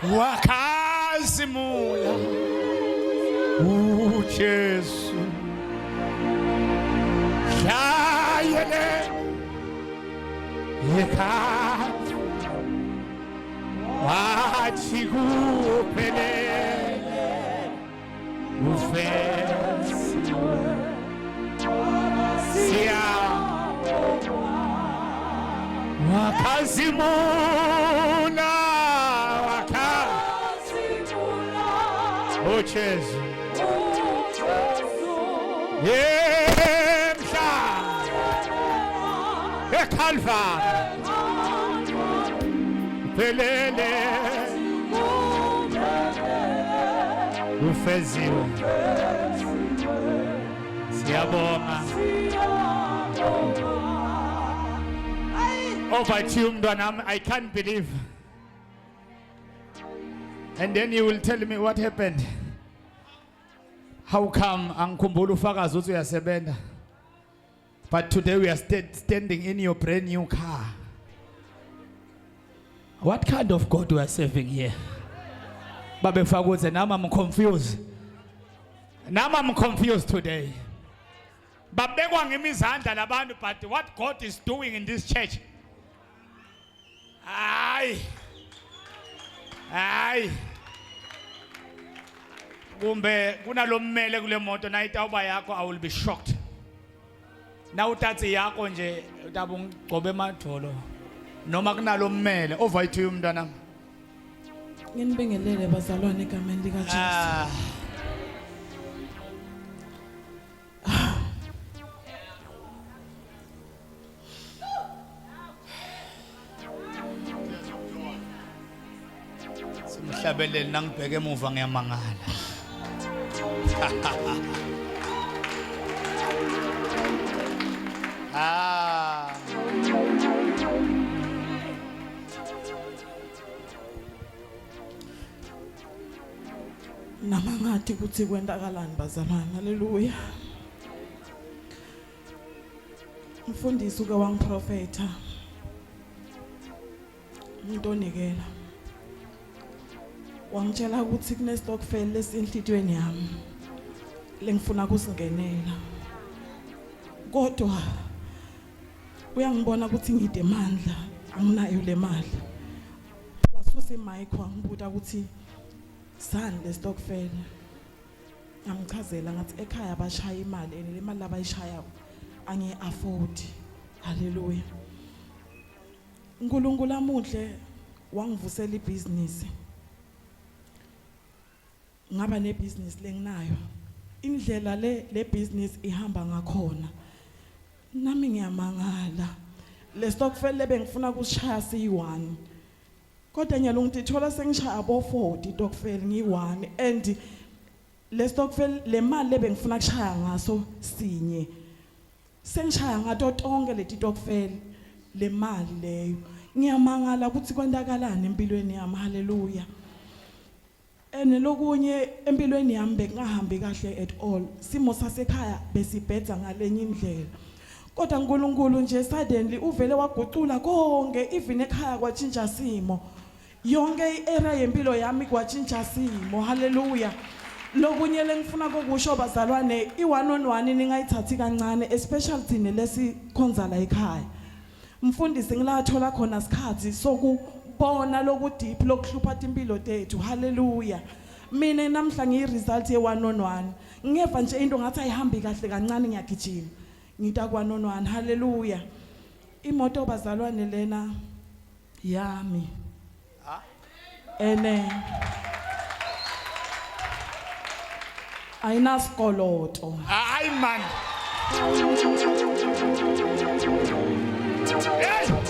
Wakazimula Jesu Shayele Yekat Wachigupele Ufes Sia Wakazimula Oh Jesus Yemsha Ekalva Pelele Ufeziwe Siyabonga Over to you mntwanami I can't believe. And then you will tell me what happened. How come angikhumbula ufakazi uthi uyasebenza? But today we are standing in your brand new car. What kind of God we are serving here? Babe Fakuze, now I'm confused. Now I'm confused today. Babekwa ngemizandla labantu, but what God is doing in this church? Aye. Kumbe kunalommele kule moto na itawuba yakho I will be shocked. Na utatsi yakho nje utabungcobe emadolo noma kunalommele over to you mntwana. Nginibingelele bazalwane egameni lika Jesu. Simhlabelele nangibheke emuva ngiyamangala. Namangathi kuthi kwendakalani bazalwane. Haleluya. Umfundisi uke wangiprofetha. Umuntu onikela. Wangitshela ukuthi kune stokvel lesinhlitweni yami lengifuna kusingenela. Kodwa uyangibona ukuthi ngidemandla anginayo le mali. Wasusa imic wangibuza ukuthi sani le stokvel. Ngamchazela ngathi ekhaya bashaya imali ene le mali abayishaya angi afford. Haleluya. uNkulunkulu amuhle wangivusela ibusiness. Ngaba nebusiness lenginayo. Indlela le business ihamba ngakhona. Nami ngiyamangala. Le stokvel lebengifuna kusishaya siyi1. Kodwa nyalo ngitithola sengishaya abo 40 stokvel ngi1 and le stokvel le mali lebengifuna kushaya ngaso sinye. Sengishaya ngato tonke leti stokvel le mali leyo. Ngiyamangala ukuthi kwendakalani empilweni yami. Haleluya. Ene lokunye empilweni yami bekungahambi kahle at all. Simo sasekhaya besibhedza ngalenye indlela. Kodwa uNkulunkulu nje suddenly uvele wagucula konke even ekhaya kwatshintsha simo. Yonke iera yempilo yami kwatshintsha simo. Haleluya. Lokunye lengifuna kokusho bazalwane i1-on-1 ningayithathi kancane especially thina lesikhonza la ekhaya. Mfundisi ngilathola khona isikhathi sokubona lokudeep lokuhlupha impilo tethu. Haleluya. Mina namhla ngiyiresult ye1-on-1 ngeva nje into ngathi ayihambi kahle kancane ngiyagijima ngita kwa1-on-1. Haleluya. Imoto bazalwane lena yami ene ayinasikoloto. Hayi man. Hey!